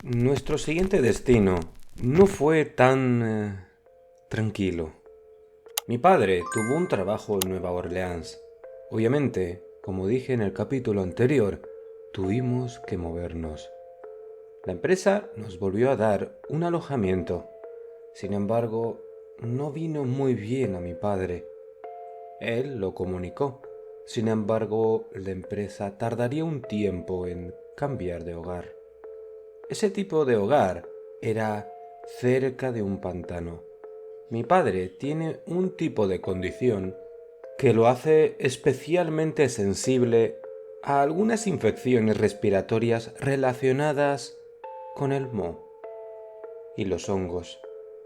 Nuestro siguiente destino no fue tan tranquilo. Mi padre tuvo un trabajo en Nueva Orleans. Obviamente, como dije en el capítulo anterior, tuvimos que movernos. La empresa nos volvió a dar un alojamiento. Sin embargo, no vino muy bien a mi padre. Él lo comunicó. Sin embargo, la empresa tardaría un tiempo en cambiar de hogar. Ese tipo de hogar era cerca de un pantano. Mi padre tiene un tipo de condición que lo hace especialmente sensible a algunas infecciones respiratorias relacionadas con el moho y los hongos.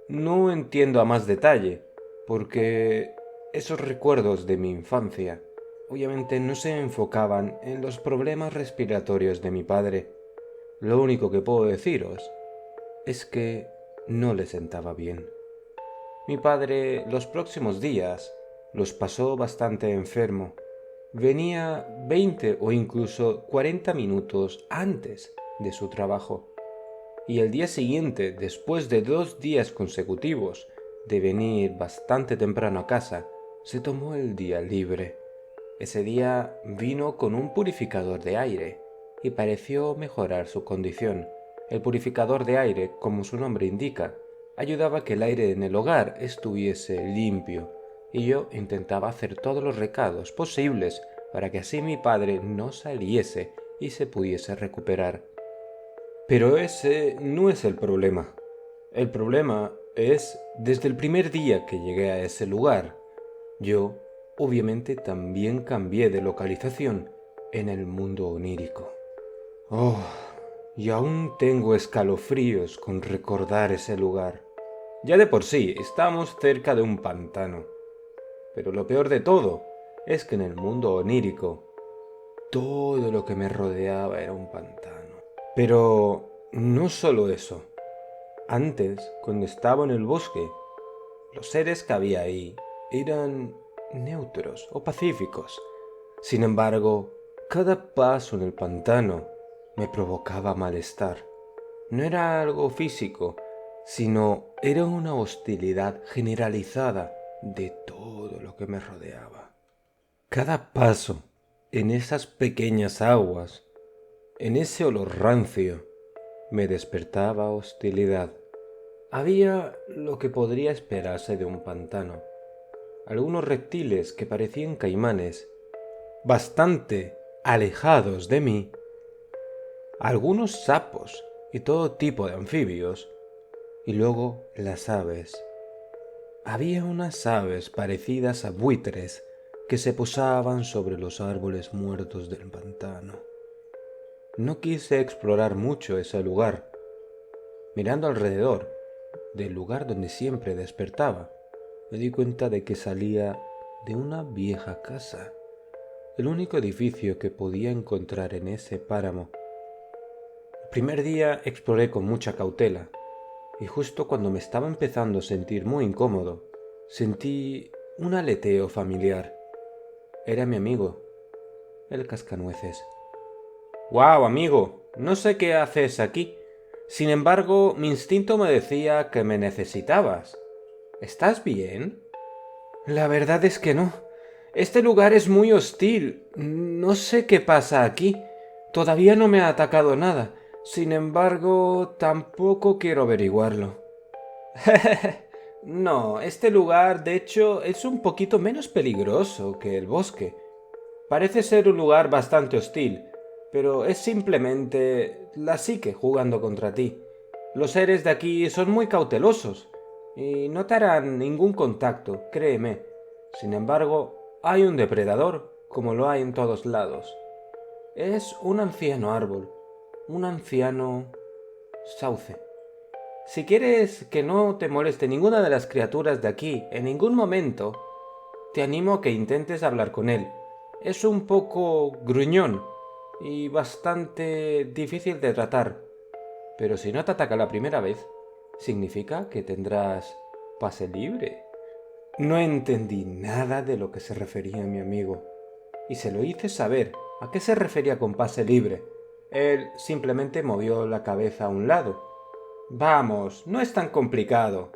No entiendo a más detalle, porque esos recuerdos de mi infancia obviamente no se enfocaban en los problemas respiratorios de mi padre. Lo único que puedo deciros es que no le sentaba bien. Mi padre los próximos días los pasó bastante enfermo. Venía 20 o incluso 40 minutos antes de su trabajo. Y el día siguiente, después de 2 días consecutivos de venir bastante temprano a casa, se tomó el día libre. Ese día vino con un purificador de aire y pareció mejorar su condición. El purificador de aire, como su nombre indica, ayudaba a que el aire en el hogar estuviese limpio, y yo intentaba hacer todos los recados posibles para que así mi padre no saliese y se pudiese recuperar. Pero ese no es el problema. El problema es desde el primer día que llegué a ese lugar. Yo, obviamente, también cambié de localización en el mundo onírico. Oh, y aún tengo escalofríos con recordar ese lugar. Ya de por sí estamos cerca de un pantano. Pero lo peor de todo es que en el mundo onírico todo lo que me rodeaba era un pantano. Pero no solo eso. Antes, cuando estaba en el bosque, los seres que había ahí eran neutros o pacíficos. Sin embargo, cada paso en el pantano me provocaba malestar. No era algo físico, sino era una hostilidad generalizada de todo lo que me rodeaba. Cada paso en esas pequeñas aguas, en ese olor rancio, me despertaba hostilidad. Había lo que podría esperarse de un pantano. Algunos reptiles que parecían caimanes, bastante alejados de mí, algunos sapos y todo tipo de anfibios, y luego las aves. Había unas aves parecidas a buitres que se posaban sobre los árboles muertos del pantano. No quise explorar mucho ese lugar. Mirando alrededor del lugar donde siempre despertaba, me di cuenta de que salía de una vieja casa, el único edificio que podía encontrar en ese páramo. El primer día exploré con mucha cautela, y justo cuando me estaba empezando a sentir muy incómodo, sentí un aleteo familiar. Era mi amigo, el cascanueces. ¡Guau, amigo! No sé qué haces aquí. Sin embargo, mi instinto me decía que me necesitabas. ¿Estás bien? La verdad es que no. Este lugar es muy hostil. No sé qué pasa aquí. Todavía no me ha atacado nada. Sin embargo, tampoco quiero averiguarlo. No, este lugar, de hecho, es un poquito menos peligroso que el bosque. Parece ser un lugar bastante hostil, pero es simplemente la psique jugando contra ti. Los seres de aquí son muy cautelosos y no te harán ningún contacto, créeme. Sin embargo, hay un depredador, como lo hay en todos lados. Es un anciano árbol, un anciano sauce. Si quieres que no te moleste ninguna de las criaturas de aquí en ningún momento, te animo a que intentes hablar con él. Es un poco gruñón y bastante difícil de tratar, pero si no te ataca la primera vez, significa que tendrás pase libre. No entendí nada de lo que se refería mi amigo, y se lo hice saber a qué se refería con pase libre, Él simplemente movió la cabeza a un lado. Vamos, no es tan complicado.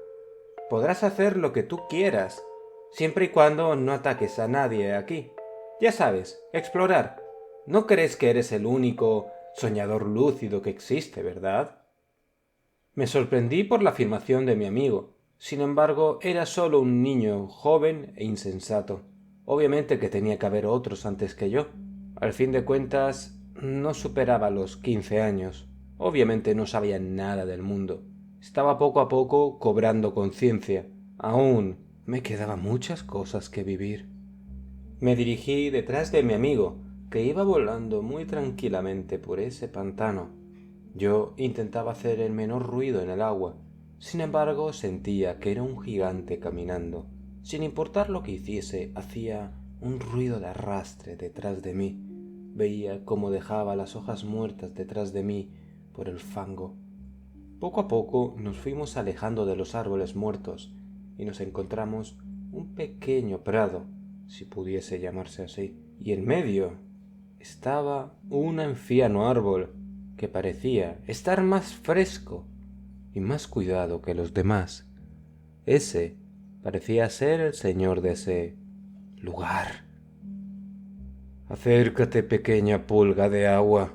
Podrás hacer lo que tú quieras, siempre y cuando no ataques a nadie aquí. Ya sabes, explorar. No crees que eres el único soñador lúcido que existe, ¿verdad? Me sorprendí por la afirmación de mi amigo. Sin embargo, era solo un niño joven e insensato. Obviamente que tenía que haber otros antes que yo. Al fin de cuentas, no superaba los 15 años. Obviamente no sabía nada del mundo. Estaba poco a poco cobrando conciencia. Aún me quedaban muchas cosas que vivir. Me dirigí detrás de mi amigo, que iba volando muy tranquilamente por ese pantano. Yo intentaba hacer el menor ruido en el agua. Sin embargo, sentía que era un gigante caminando. Sin importar lo que hiciese, hacía un ruido de arrastre detrás de mí. Veía cómo dejaba las hojas muertas detrás de mí por el fango. Poco a poco nos fuimos alejando de los árboles muertos y nos encontramos un pequeño prado, si pudiese llamarse así, y en medio estaba un anciano árbol que parecía estar más fresco y más cuidado que los demás. Ese parecía ser el señor de ese lugar. Acércate, pequeña pulga de agua.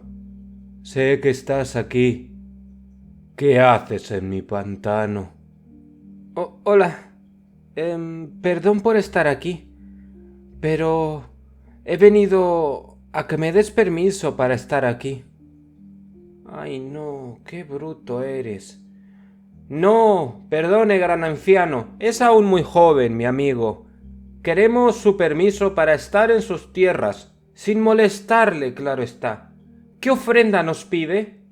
Sé que estás aquí. ¿Qué haces en mi pantano? Hola. Perdón por estar aquí, pero he venido a que me des permiso para estar aquí. Ay, no, qué bruto eres. No, perdone, gran anciano, es aún muy joven, mi amigo. Queremos su permiso para estar en sus tierras, sin molestarle, claro está. ¿Qué ofrenda nos pide?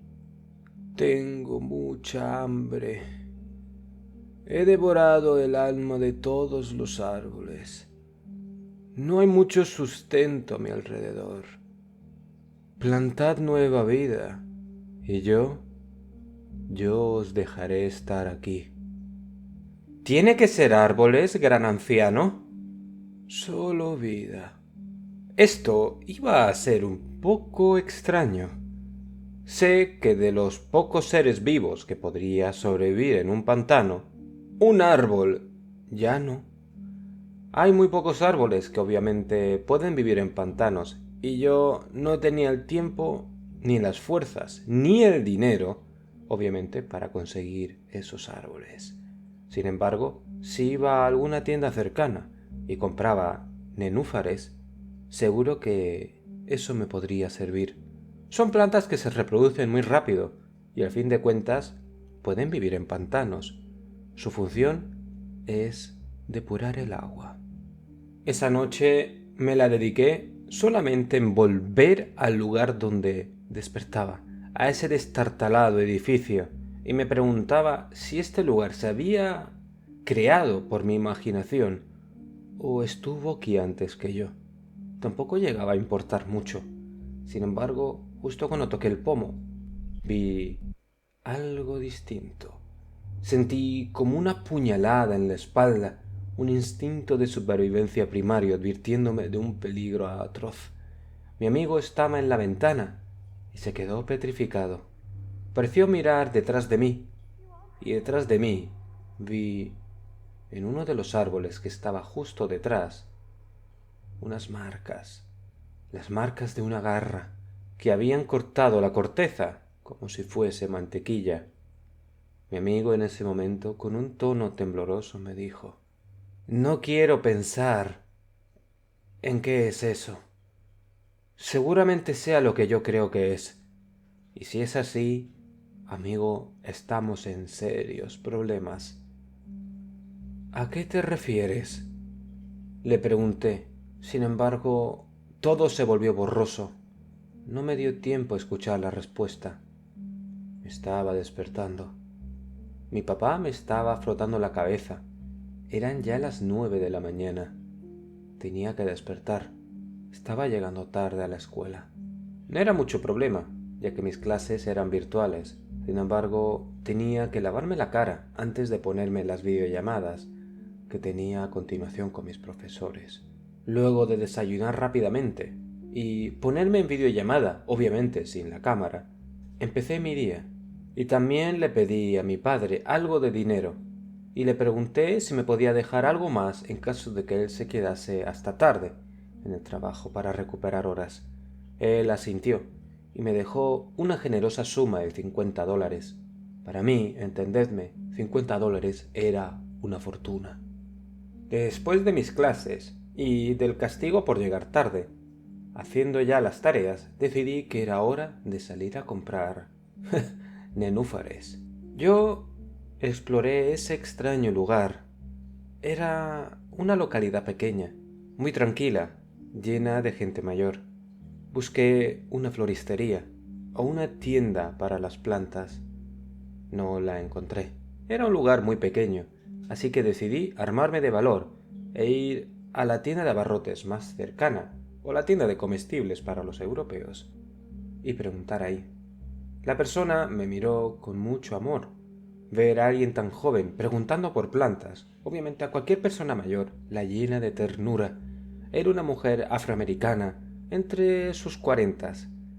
Tengo mucha hambre. He devorado el alma de todos los árboles. No hay mucho sustento a mi alrededor. Plantad nueva vida, y yo os dejaré estar aquí. ¿Tiene que ser árboles, gran anciano? Solo vida. Esto iba a ser un poco extraño. Sé que de los pocos seres vivos que podría sobrevivir en un pantano, un árbol ya no. Hay muy pocos árboles que obviamente pueden vivir en pantanos, y yo no tenía el tiempo, ni las fuerzas, ni el dinero, obviamente, para conseguir esos árboles. Sin embargo, si iba a alguna tienda cercana y compraba nenúfares, seguro que eso me podría servir. Son plantas que se reproducen muy rápido y al fin de cuentas pueden vivir en pantanos. Su función es depurar el agua. Esa noche me la dediqué solamente en volver al lugar donde despertaba, a ese destartalado edificio, y me preguntaba si este lugar se había creado por mi imaginación o estuvo aquí antes que yo. Tampoco llegaba a importar mucho. Sin embargo, justo cuando toqué el pomo, vi algo distinto. Sentí como una puñalada en la espalda, un instinto de supervivencia primario advirtiéndome de un peligro atroz. Mi amigo estaba en la ventana y se quedó petrificado. Pareció mirar detrás de mí, y detrás de mí vi, en uno de los árboles que estaba justo detrás, unas marcas, las marcas de una garra que habían cortado la corteza como si fuese mantequilla. Mi amigo en ese momento, con un tono tembloroso, me dijo: No quiero pensar en qué es eso. Seguramente sea lo que yo creo que es. Y si es así, amigo, estamos en serios problemas. ¿A qué te refieres? Le pregunté. Sin embargo, todo se volvió borroso. No me dio tiempo a escuchar la respuesta. Me estaba despertando. Mi papá me estaba frotando la cabeza. Eran ya las 9 de la mañana. Tenía que despertar. Estaba llegando tarde a la escuela. No era mucho problema, ya que mis clases eran virtuales. Sin embargo, tenía que lavarme la cara antes de ponerme las videollamadas que tenía a continuación con mis profesores. Luego de desayunar rápidamente y ponerme en videollamada, obviamente sin la cámara. Empecé mi día y también le pedí a mi padre algo de dinero y le pregunté si me podía dejar algo más en caso de que él se quedase hasta tarde en el trabajo para recuperar horas. Él asintió y me dejó una generosa suma de $50. Para mí, entendedme, $50 era una fortuna. Después de mis clases y del castigo por llegar tarde, haciendo ya las tareas, decidí que era hora de salir a comprar nenúfares. Yo exploré ese extraño lugar. Era una localidad pequeña, muy tranquila, llena de gente mayor. Busqué una floristería o una tienda para las plantas. No la encontré. Era un lugar muy pequeño, así que decidí armarme de valor e ir a la tienda de abarrotes más cercana o la tienda de comestibles para los europeos y preguntar ahí. La persona me miró con mucho amor. Ver a alguien tan joven preguntando por plantas, obviamente a cualquier persona mayor, la llena de ternura. Era una mujer afroamericana, entre sus 40.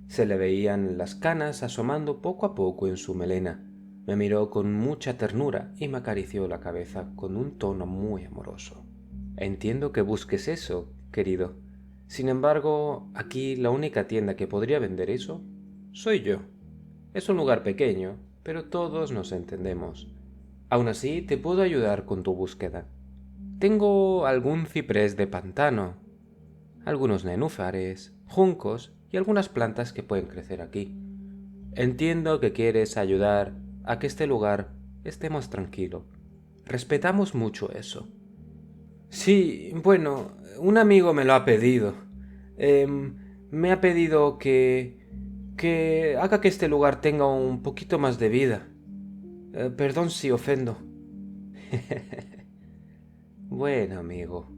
Se le veían las canas asomando poco a poco en su melena. Me miró con mucha ternura y me acarició la cabeza con un tono muy amoroso. Entiendo que busques eso, querido. Sin embargo, aquí la única tienda que podría vender eso soy yo. Es un lugar pequeño, pero todos nos entendemos. Aún así, te puedo ayudar con tu búsqueda. Tengo algún ciprés de pantano, algunos nenúfares, juncos y algunas plantas que pueden crecer aquí. Entiendo que quieres ayudar a que este lugar esté más tranquilo. Respetamos mucho eso. Sí, bueno, un amigo me lo ha pedido. Me ha pedido que haga que este lugar tenga un poquito más de vida. Perdón si ofendo. Bueno, amigo.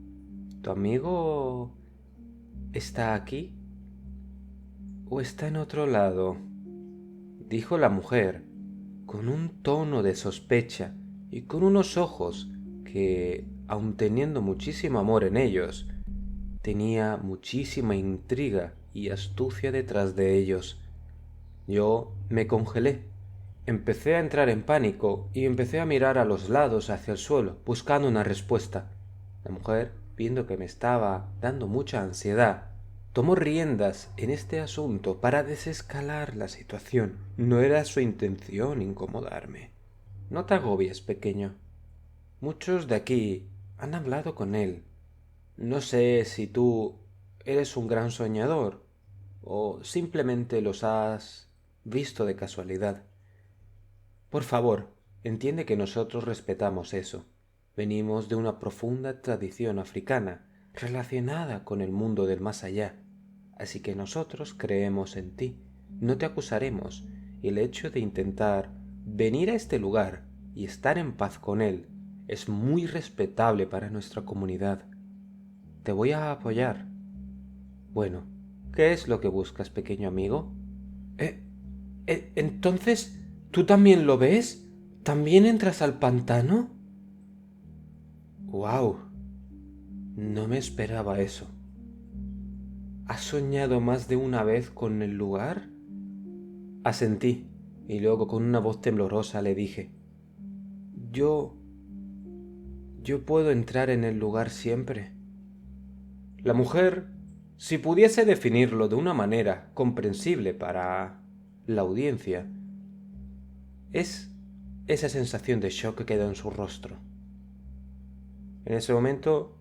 ¿Tu amigo está aquí o está en otro lado? Dijo la mujer, con un tono de sospecha y con unos ojos que, aun teniendo muchísimo amor en ellos, tenía muchísima intriga y astucia detrás de ellos. Yo me congelé. Empecé a entrar en pánico y empecé a mirar a los lados hacia el suelo, buscando una respuesta. La mujer, viendo que me estaba dando mucha ansiedad, tomó riendas en este asunto para desescalar la situación. No era su intención incomodarme. No te agobies, pequeño. Muchos de aquí han hablado con él. No sé si tú eres un gran soñador o simplemente los has visto de casualidad. Por favor, entiende que nosotros respetamos eso. Venimos de una profunda tradición africana relacionada con el mundo del más allá. Así que nosotros creemos en ti. No te acusaremos. Y el hecho de intentar venir a este lugar y estar en paz con él es muy respetable para nuestra comunidad. Te voy a apoyar. Bueno, ¿qué es lo que buscas, pequeño amigo? Entonces, ¿tú también lo ves? ¿También entras al pantano? ¡Guau! No me esperaba eso. ¿Has soñado más de una vez con el lugar? Asentí, y luego con una voz temblorosa le dije, Yo... yo puedo entrar en el lugar siempre. La mujer, si pudiese definirlo de una manera comprensible para la audiencia, es esa sensación de shock que queda en su rostro. En ese momento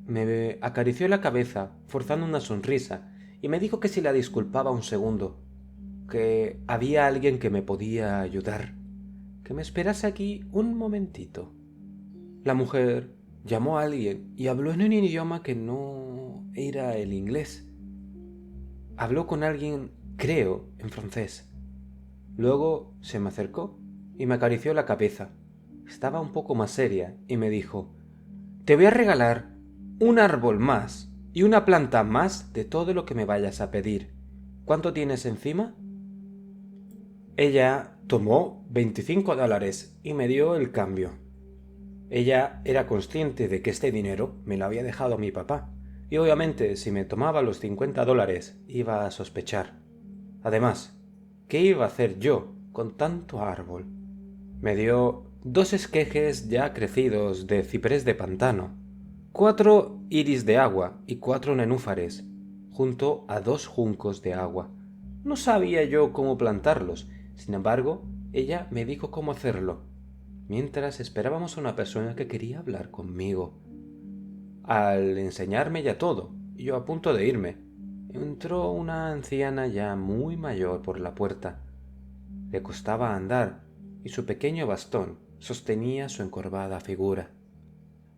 me acarició la cabeza, forzando una sonrisa, y me dijo que si la disculpaba un segundo, que había alguien que me podía ayudar, que me esperase aquí un momentito. La mujer llamó a alguien y habló en un idioma que no era el inglés. Habló con alguien, creo, en francés. Luego se me acercó y me acarició la cabeza. Estaba un poco más seria y me dijo, te voy a regalar un árbol más y una planta más de todo lo que me vayas a pedir. ¿Cuánto tienes encima? Ella tomó $25 y me dio el cambio. Ella era consciente de que este dinero me lo había dejado mi papá, y obviamente si me tomaba los $50 iba a sospechar. Además, ¿qué iba a hacer yo con tanto árbol? Me dio 2 esquejes ya crecidos de ciprés de pantano, 4 iris de agua y 4 nenúfares, junto a 2 juncos de agua. No sabía yo cómo plantarlos, sin embargo, ella me dijo cómo hacerlo, mientras esperábamos a una persona que quería hablar conmigo. Al enseñarme ya todo, y yo a punto de irme, entró una anciana ya muy mayor por la puerta. Le costaba andar, y su pequeño bastón sostenía su encorvada figura.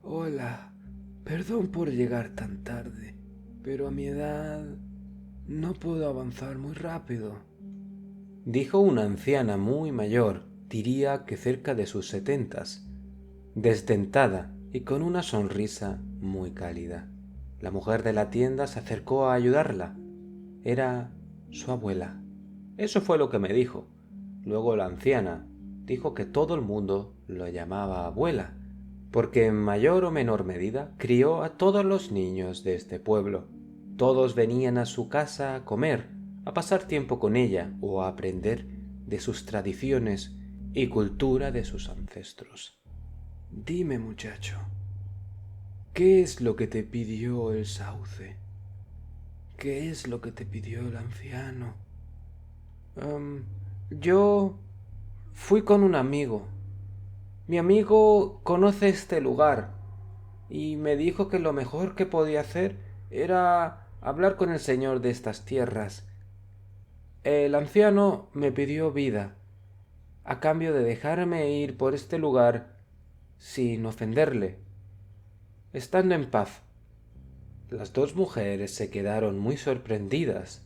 Hola, perdón por llegar tan tarde, pero a mi edad no puedo avanzar muy rápido. Dijo una anciana muy mayor, diría que cerca de sus 70, desdentada y con una sonrisa muy cálida. La mujer de la tienda se acercó a ayudarla. Era su abuela. Eso fue lo que me dijo. Luego la anciana dijo que todo el mundo lo llamaba abuela, porque en mayor o menor medida crió a todos los niños de este pueblo. Todos venían a su casa a comer, a pasar tiempo con ella o a aprender de sus tradiciones y cultura de sus ancestros. Dime, muchacho, ¿qué es lo que te pidió el sauce? ¿Qué es lo que te pidió el anciano? Yo fui con un amigo. Mi amigo conoce este lugar y me dijo que lo mejor que podía hacer era hablar con el señor de estas tierras. El anciano me pidió vida, a cambio de dejarme ir por este lugar sin ofenderle, estando en paz. Las 2 mujeres se quedaron muy sorprendidas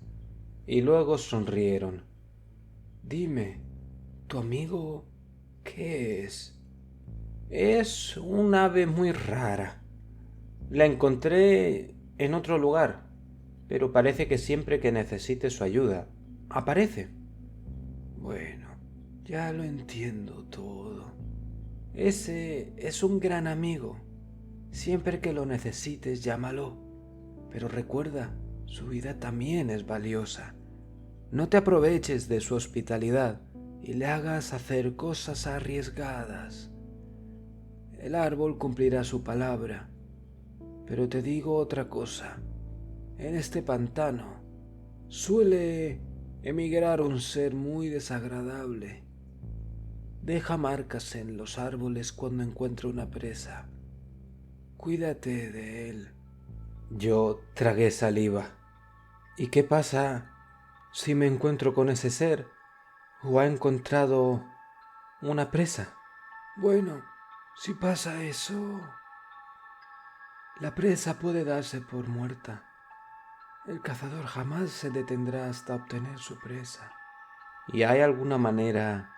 y luego sonrieron. Dime, ¿tu amigo qué es? Es un ave muy rara. La encontré en otro lugar, pero parece que siempre que necesite su ayuda, aparece. Bueno, ya lo entiendo todo. Ese es un gran amigo. Siempre que lo necesites, llámalo. Pero recuerda, su vida también es valiosa. No te aproveches de su hospitalidad y le hagas hacer cosas arriesgadas. El árbol cumplirá su palabra. Pero te digo otra cosa. En este pantano suele emigrar un ser muy desagradable. Deja marcas en los árboles cuando encuentra una presa. Cuídate de él. Yo tragué saliva. ¿Y qué pasa si me encuentro con ese ser o ha encontrado una presa? Bueno, si pasa eso, la presa puede darse por muerta. El cazador jamás se detendrá hasta obtener su presa. ¿Y hay alguna manera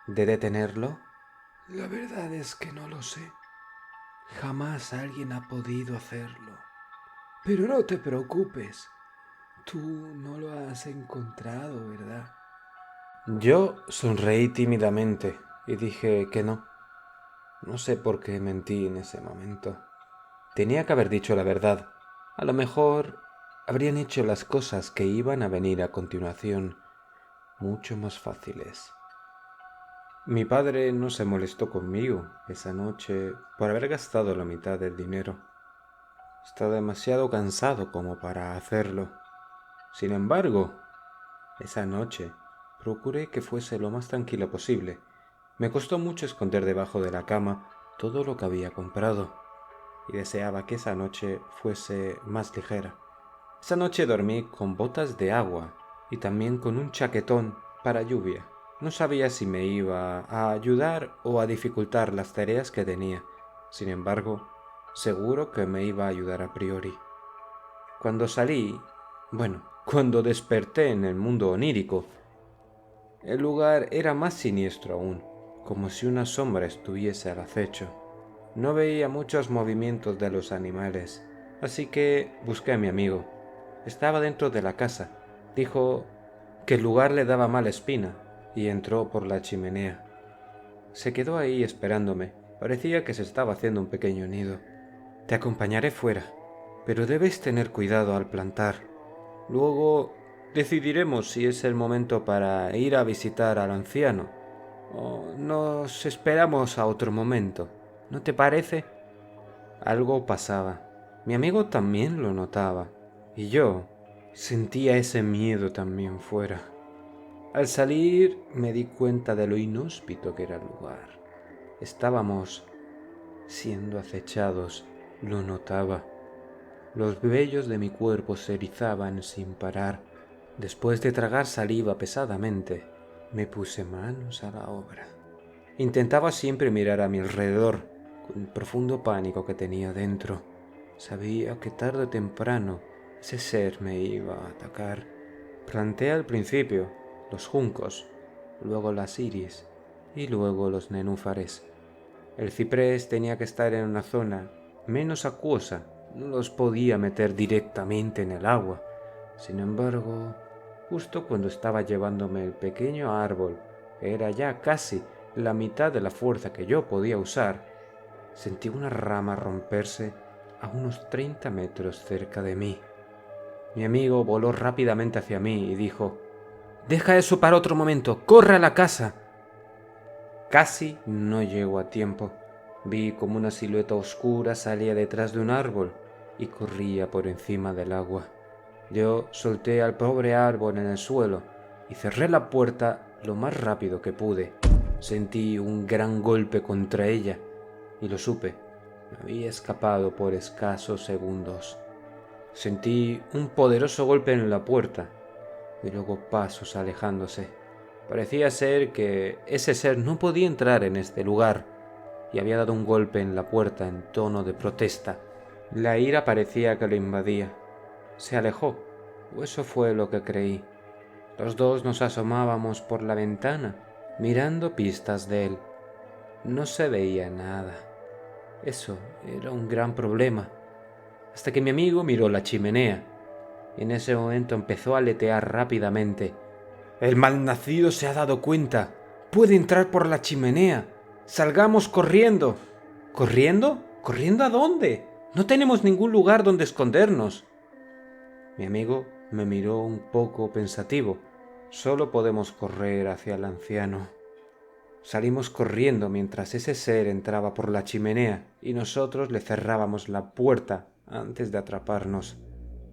de detenerlo? La verdad es que no lo sé. Jamás alguien ha podido hacerlo. Pero no te preocupes. Tú no lo has encontrado, ¿verdad? Yo sonreí tímidamente y dije que no. No sé por qué mentí en ese momento. Tenía que haber dicho la verdad. A lo mejor habrían hecho las cosas que iban a venir a continuación mucho más fáciles. Mi padre no se molestó conmigo esa noche por haber gastado la mitad del dinero. Estaba demasiado cansado como para hacerlo. Sin embargo, esa noche procuré que fuese lo más tranquilo posible. Me costó mucho esconder debajo de la cama todo lo que había comprado y deseaba que esa noche fuese más ligera. Esa noche dormí con botas de agua y también con un chaquetón para lluvia. No sabía si me iba a ayudar o a dificultar las tareas que tenía. Sin embargo, seguro que me iba a ayudar a priori. Cuando desperté en el mundo onírico, el lugar era más siniestro aún, como si una sombra estuviese al acecho. No veía muchos movimientos de los animales, así que busqué a mi amigo. Estaba dentro de la casa. Dijo que el lugar le daba mala espina y entró por la chimenea. Se quedó ahí esperándome. Parecía que se estaba haciendo un pequeño nido. Te acompañaré fuera, pero debes tener cuidado al plantar. Luego decidiremos si es el momento para ir a visitar al anciano o nos esperamos a otro momento. ¿No te parece? Algo pasaba. Mi amigo también lo notaba y yo sentía ese miedo también fuera. Al salir me di cuenta de lo inhóspito que era el lugar. Estábamos siendo acechados, lo notaba. Los vellos de mi cuerpo se erizaban sin parar. Después de tragar saliva pesadamente, me puse manos a la obra. Intentaba siempre mirar a mi alrededor, con el profundo pánico que tenía dentro. Sabía que tarde o temprano ese ser me iba a atacar. Planté al principio los juncos, luego las iris y luego los nenúfares. El ciprés tenía que estar en una zona menos acuosa, no los podía meter directamente en el agua. Sin embargo, justo cuando estaba llevándome el pequeño árbol, que era ya casi la mitad de la fuerza que yo podía usar, sentí una rama romperse a unos 30 metros cerca de mí. Mi amigo voló rápidamente hacia mí y dijo: «Deja eso para otro momento, corre a la casa». Casi no llegó a tiempo. Vi como una silueta oscura salía detrás de un árbol y corría por encima del agua. Yo solté al pobre árbol en el suelo y cerré la puerta lo más rápido que pude. Sentí un gran golpe contra ella y lo supe. Me había escapado por escasos segundos. Sentí un poderoso golpe en la puerta y luego pasos alejándose. Parecía ser que ese ser no podía entrar en este lugar y había dado un golpe en la puerta en tono de protesta. La ira parecía que lo invadía. Se alejó, o eso fue lo que creí. Los dos nos asomábamos por la ventana, mirando pistas de él. No se veía nada. Eso era un gran problema. Hasta que mi amigo miró la chimenea, y en ese momento empezó a aletear rápidamente. «El malnacido se ha dado cuenta. Puede entrar por la chimenea. ¡Salgamos corriendo!». «¿Corriendo? ¿Corriendo a dónde? No tenemos ningún lugar donde escondernos». Mi amigo me miró un poco pensativo. «Solo podemos correr hacia el anciano». Salimos corriendo mientras ese ser entraba por la chimenea y nosotros le cerrábamos la puerta antes de atraparnos.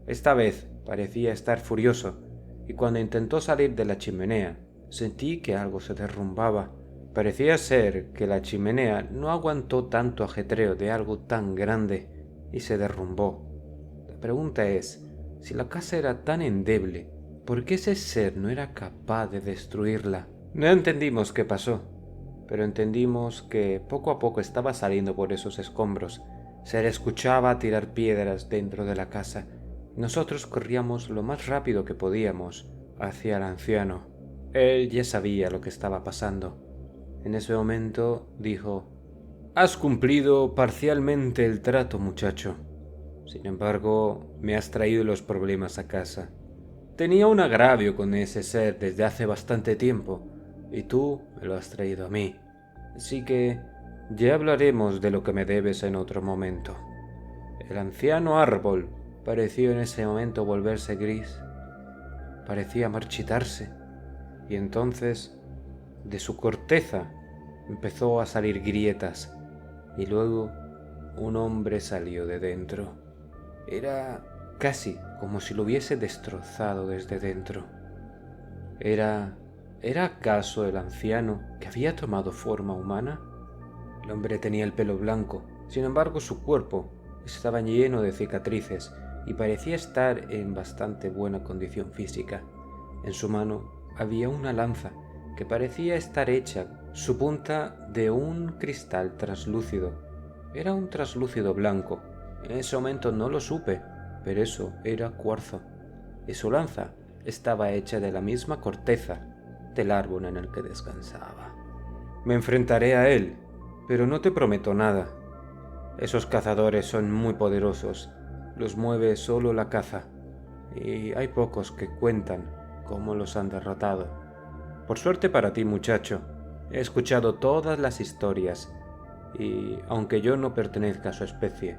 Esta vez parecía estar furioso y cuando intentó salir de la chimenea sentí que algo se derrumbaba. Parecía ser que la chimenea no aguantó tanto ajetreo de algo tan grande y se derrumbó. La pregunta es, si la casa era tan endeble, ¿por qué ese ser no era capaz de destruirla? No entendimos qué pasó, pero entendimos que poco a poco estaba saliendo por esos escombros. Se le escuchaba tirar piedras dentro de la casa. Nosotros corríamos lo más rápido que podíamos hacia el anciano. Él ya sabía lo que estaba pasando. En ese momento dijo: «Has cumplido parcialmente el trato, muchacho. Sin embargo, me has traído los problemas a casa. Tenía un agravio con ese ser desde hace bastante tiempo, y tú me lo has traído a mí. Así que ya hablaremos de lo que me debes en otro momento». El anciano árbol pareció en ese momento volverse gris. Parecía marchitarse, y entonces de su corteza empezó a salir grietas, y luego un hombre salió de dentro. Era casi como si lo hubiese destrozado desde dentro. ¿Era acaso el anciano que había tomado forma humana? El hombre tenía el pelo blanco, sin embargo su cuerpo estaba lleno de cicatrices y parecía estar en bastante buena condición física. En su mano había una lanza que parecía estar hecha su punta de un cristal translúcido. Era un translúcido blanco. En ese momento no lo supe, pero eso era cuarzo. Y su lanza estaba hecha de la misma corteza del árbol en el que descansaba. Me enfrentaré a él, pero no te prometo nada. Esos cazadores son muy poderosos, los mueve solo la caza, y hay pocos que cuentan cómo los han derrotado. Por suerte para ti, muchacho, he escuchado todas las historias, y aunque yo no pertenezca a su especie,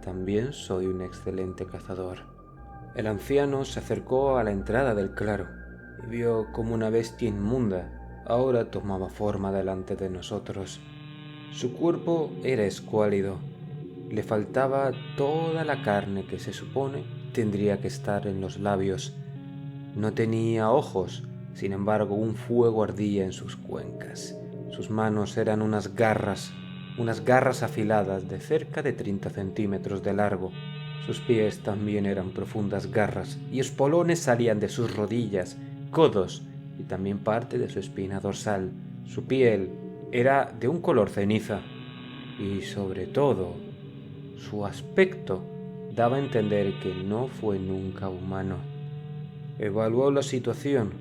también soy un excelente cazador. El anciano se acercó a la entrada del claro y vio como una bestia inmunda ahora tomaba forma delante de nosotros. Su cuerpo era escuálido, le faltaba toda la carne que se supone tendría que estar en los labios. No tenía ojos, sin embargo un fuego ardía en sus cuencas. Sus manos eran unas garras afiladas de cerca de 30 centímetros de largo. Sus pies también eran profundas garras y espolones salían de sus rodillas, codos y también parte de su espina dorsal. Su piel era de un color ceniza y sobre todo su aspecto daba a entender que no fue nunca humano. Evaluó la situación,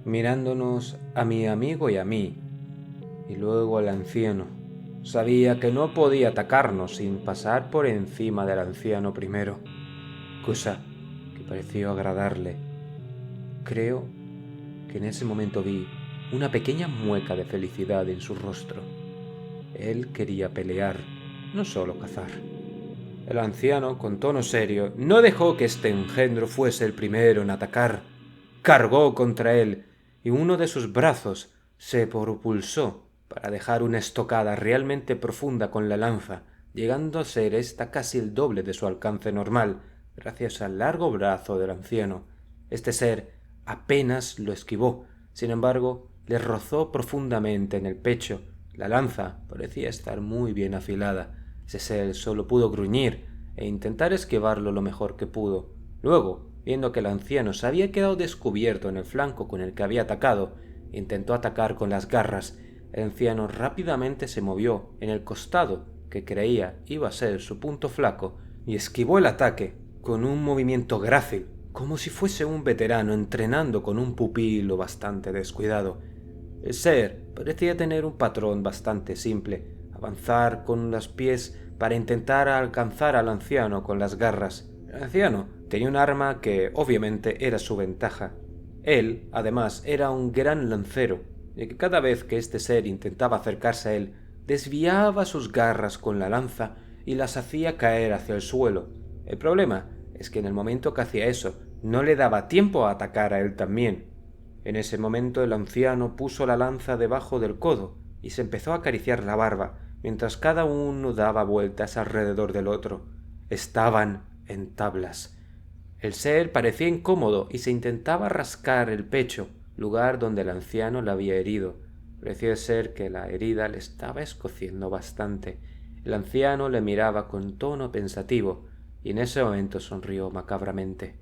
mirándonos a mi amigo y a mí, y luego al anciano. Sabía que no podía atacarnos sin pasar por encima del anciano primero, cosa que pareció agradarle. Creo que en ese momento vi una pequeña mueca de felicidad en su rostro. Él quería pelear, no solo cazar. El anciano, con tono serio, no dejó que este engendro fuese el primero en atacar. Cargó contra él y uno de sus brazos se propulsó para dejar una estocada realmente profunda con la lanza, llegando a ser esta casi el doble de su alcance normal, gracias al largo brazo del anciano. Este ser apenas lo esquivó, sin embargo, le rozó profundamente en el pecho. La lanza parecía estar muy bien afilada. Ese ser solo pudo gruñir e intentar esquivarlo lo mejor que pudo. Luego, viendo que el anciano se había quedado descubierto en el flanco con el que había atacado, intentó atacar con las garras. El anciano rápidamente se movió en el costado que creía iba a ser su punto flaco y esquivó el ataque con un movimiento grácil, como si fuese un veterano entrenando con un pupilo bastante descuidado. El ser parecía tener un patrón bastante simple: avanzar con los pies para intentar alcanzar al anciano con las garras. El anciano tenía un arma que obviamente era su ventaja. Él, además, era un gran lancero, y que cada vez que este ser intentaba acercarse a él, desviaba sus garras con la lanza y las hacía caer hacia el suelo. El problema es que en el momento que hacía eso, no le daba tiempo a atacar a él también. En ese momento el anciano puso la lanza debajo del codo y se empezó a acariciar la barba, mientras cada uno daba vueltas alrededor del otro. Estaban en tablas. El ser parecía incómodo y se intentaba rascar el pecho, lugar donde el anciano le había herido. Parecía ser que la herida le estaba escociendo bastante. El anciano le miraba con tono pensativo y en ese momento sonrió macabramente.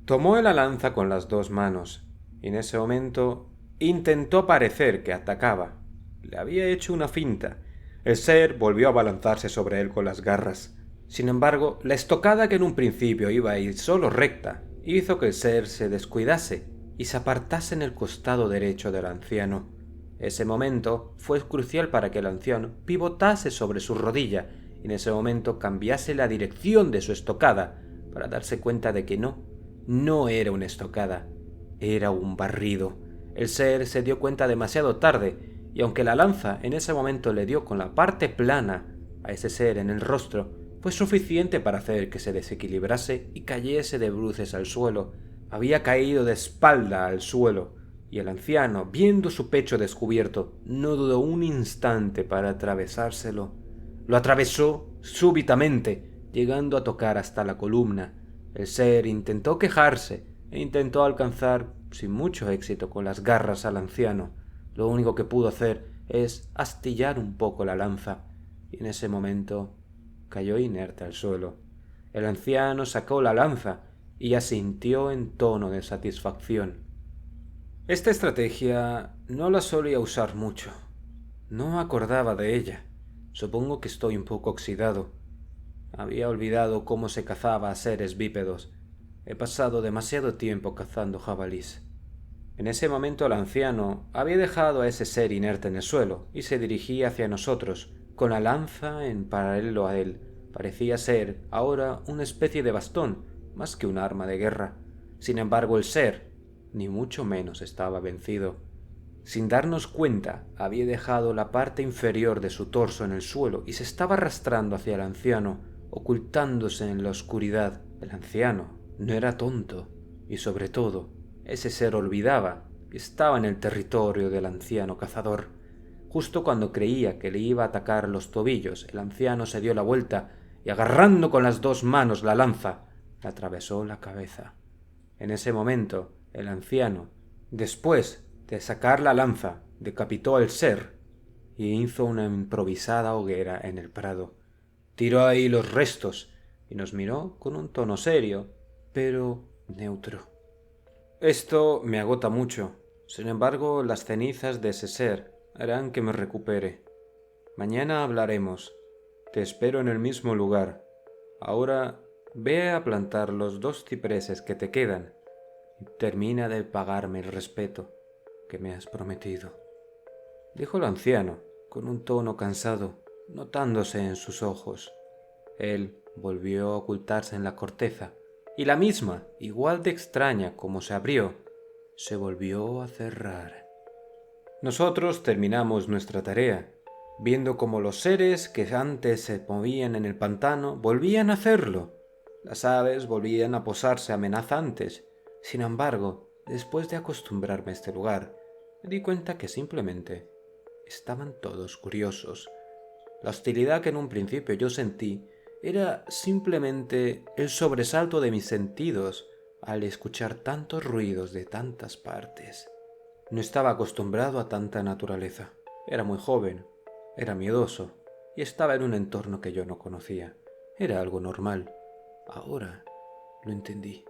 Tomó la lanza con las dos manos y en ese momento intentó parecer que atacaba. Le había hecho una finta. El ser volvió a abalanzarse sobre él con las garras. Sin embargo, la estocada, que en un principio iba a ir solo recta, hizo que el ser se descuidase y se apartase en el costado derecho del anciano. Ese momento fue crucial para que el anciano pivotase sobre su rodilla y en ese momento cambiase la dirección de su estocada para darse cuenta de que no era una estocada, era un barrido. El ser se dio cuenta demasiado tarde y aunque la lanza en ese momento le dio con la parte plana a ese ser en el rostro, fue suficiente para hacer que se desequilibrase y cayese de bruces al suelo. Había caído de espalda al suelo, y el anciano, viendo su pecho descubierto, no dudó un instante para atravesárselo. Lo atravesó súbitamente, llegando a tocar hasta la columna. El ser intentó quejarse e intentó alcanzar, sin mucho éxito, con las garras al anciano. Lo único que pudo hacer es astillar un poco la lanza, y en ese momento cayó inerte al suelo. El anciano sacó la lanza y asintió en tono de satisfacción. Esta estrategia no la solía usar mucho. No me acordaba de ella. Supongo que estoy un poco oxidado. Había olvidado cómo se cazaba a seres bípedos. He pasado demasiado tiempo cazando jabalís. En ese momento el anciano había dejado a ese ser inerte en el suelo y se dirigía hacia nosotros, con la lanza en paralelo a él. Parecía ser ahora una especie de bastón, más que un arma de guerra. Sin embargo, el ser, ni mucho menos, estaba vencido. Sin darnos cuenta, había dejado la parte inferior de su torso en el suelo y se estaba arrastrando hacia el anciano. ocultándose en la oscuridad. El anciano no era tonto, y sobre todo, ese ser olvidaba que estaba en el territorio del anciano cazador. Justo cuando creía que le iba a atacar los tobillos, el anciano se dio la vuelta y, agarrando con las dos manos la lanza, le atravesó la cabeza. En ese momento, el anciano, después de sacar la lanza, decapitó al ser y hizo una improvisada hoguera en el prado. Tiró ahí los restos y nos miró con un tono serio, pero neutro. Esto me agota mucho. Sin embargo, las cenizas de ese ser harán que me recupere. Mañana hablaremos. Te espero en el mismo lugar. Ahora ve a plantar los 2 cipreses que te quedan y termina de pagarme el respeto que me has prometido, dijo el anciano con un tono cansado, notándose en sus ojos. Él volvió a ocultarse en la corteza, y la misma, igual de extraña como se abrió, se volvió a cerrar. Nosotros terminamos nuestra tarea, viendo cómo los seres que antes se movían en el pantano volvían a hacerlo. Las aves volvían a posarse amenazantes. Sin embargo, después de acostumbrarme a este lugar, me di cuenta que simplemente estaban todos curiosos. La hostilidad que en un principio yo sentí era simplemente el sobresalto de mis sentidos al escuchar tantos ruidos de tantas partes. No estaba acostumbrado a tanta naturaleza. Era muy joven, era miedoso y estaba en un entorno que yo no conocía. Era algo normal. Ahora lo entendí.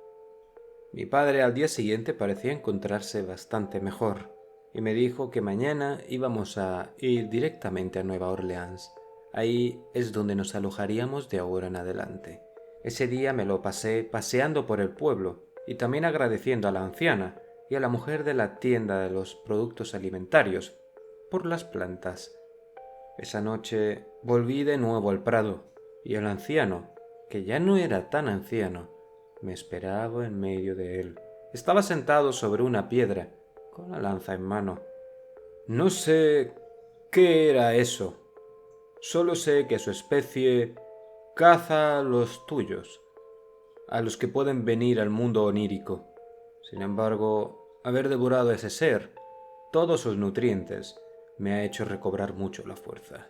Mi padre al día siguiente parecía encontrarse bastante mejor y me dijo que mañana íbamos a ir directamente a Nueva Orleans. Ahí es donde nos alojaríamos de ahora en adelante. Ese día me lo pasé paseando por el pueblo y también agradeciendo a la anciana y a la mujer de la tienda de los productos alimentarios por las plantas. Esa noche volví de nuevo al prado y el anciano, que ya no era tan anciano, me esperaba en medio de él. Estaba sentado sobre una piedra, con la lanza en mano. No sé qué era eso. Solo sé que su especie caza a los tuyos, a los que pueden venir al mundo onírico. Sin embargo, haber devorado a ese ser, todos sus nutrientes, me ha hecho recobrar mucho la fuerza.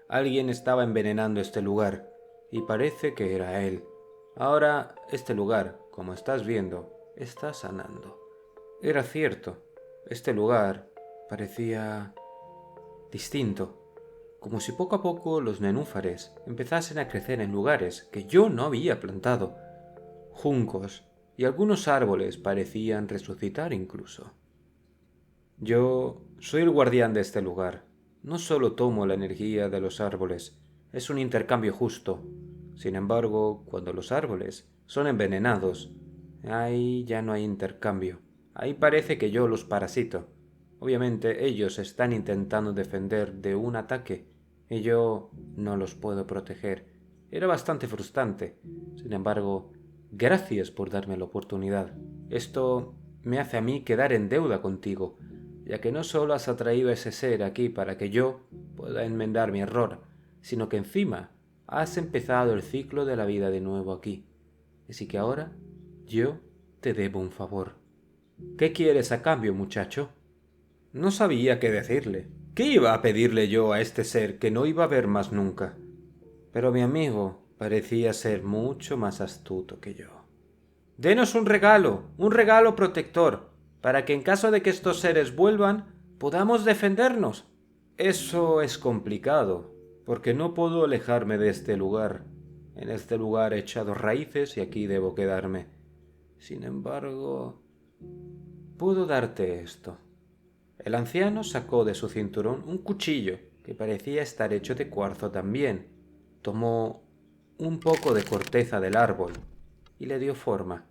Alguien estaba envenenando este lugar, y parece que era él. Ahora este lugar, como estás viendo, está sanando. Era cierto, este lugar parecía distinto, como si poco a poco los nenúfares empezasen a crecer en lugares que yo no había plantado. Juncos y algunos árboles parecían resucitar incluso. Yo soy el guardián de este lugar. No solo tomo la energía de los árboles, es un intercambio justo. Sin embargo, cuando los árboles son envenenados, ahí ya no hay intercambio. Ahí parece que yo los parasito. Obviamente ellos están intentando defender de un ataque y yo no los puedo proteger. Era bastante frustrante. Sin embargo, gracias por darme la oportunidad. Esto me hace a mí quedar en deuda contigo, ya que no solo has atraído a ese ser aquí para que yo pueda enmendar mi error, sino que encima has empezado el ciclo de la vida de nuevo aquí. Así que ahora yo te debo un favor. ¿Qué quieres a cambio, muchacho? No sabía qué decirle. ¿Qué iba a pedirle yo a este ser que no iba a ver más nunca? Pero mi amigo parecía ser mucho más astuto que yo. Denos un regalo protector, para que en caso de que estos seres vuelvan, podamos defendernos. Eso es complicado, porque no puedo alejarme de este lugar. En este lugar he echado raíces y aquí debo quedarme. Sin embargo, puedo darte esto. El anciano sacó de su cinturón un cuchillo que parecía estar hecho de cuarzo también. Tomó un poco de corteza del árbol y le dio forma.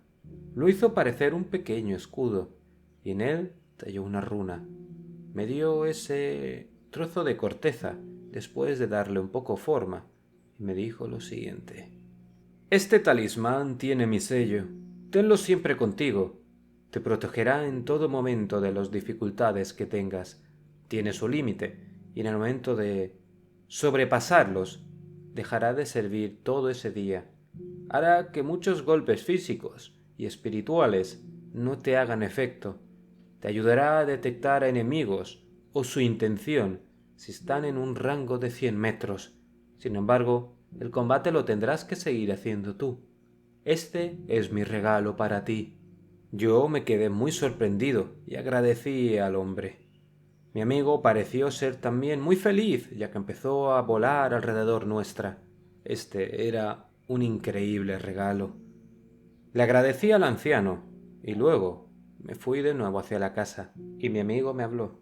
Lo hizo parecer un pequeño escudo y en él talló una runa. Me dio ese trozo de corteza después de darle un poco forma y me dijo lo siguiente: este talismán tiene mi sello. Tenlo siempre contigo. Te protegerá en todo momento de las dificultades que tengas. Tiene su límite y en el momento de sobrepasarlos dejará de servir todo ese día. Hará que muchos golpes físicos y espirituales no te hagan efecto. Te ayudará a detectar a enemigos o su intención si están en un rango de 100 metros. Sin embargo, el combate lo tendrás que seguir haciendo tú. Este es mi regalo para ti. Yo me quedé muy sorprendido y agradecí al hombre. Mi amigo pareció ser también muy feliz, ya que empezó a volar alrededor nuestra. Este era un increíble regalo. Le agradecí al anciano y luego me fui de nuevo hacia la casa y mi amigo me habló.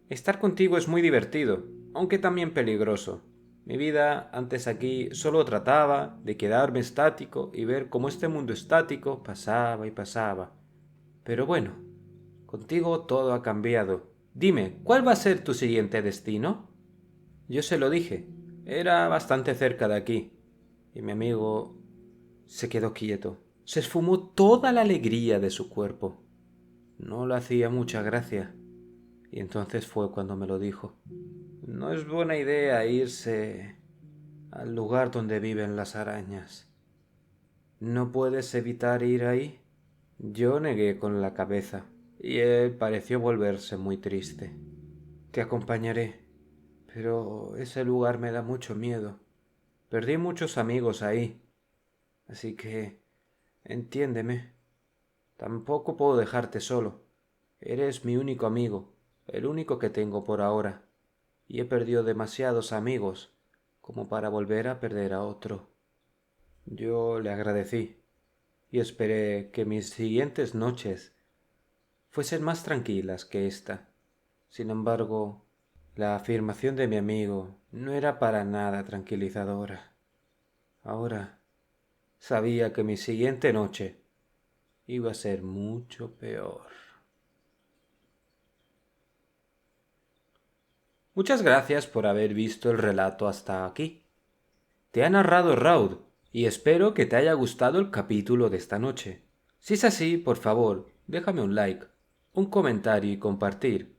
Estar contigo es muy divertido, aunque también peligroso. Mi vida antes aquí solo trataba de quedarme estático y ver cómo este mundo estático pasaba y pasaba. Pero bueno, contigo todo ha cambiado. Dime, ¿cuál va a ser tu siguiente destino? Yo se lo dije. Era bastante cerca de aquí. Y mi amigo se quedó quieto. Se esfumó toda la alegría de su cuerpo. No le hacía mucha gracia. Y entonces fue cuando me lo dijo. No es buena idea irse al lugar donde viven las arañas. ¿No puedes evitar ir ahí? Yo negué con la cabeza, y él pareció volverse muy triste. Te acompañaré, pero ese lugar me da mucho miedo. Perdí muchos amigos ahí, así que entiéndeme. Tampoco puedo dejarte solo. Eres mi único amigo, el único que tengo por ahora, y he perdido demasiados amigos como para volver a perder a otro. Yo le agradecí y esperé que mis siguientes noches fuesen más tranquilas que esta. Sin embargo, la afirmación de mi amigo no era para nada tranquilizadora. Ahora sabía que mi siguiente noche iba a ser mucho peor. Muchas gracias por haber visto el relato hasta aquí. Te ha narrado Raud y espero que te haya gustado el capítulo de esta noche. Si es así, por favor, déjame un like, un comentario y compartir.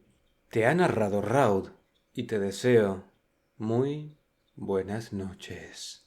Te ha narrado Raud y te deseo muy buenas noches.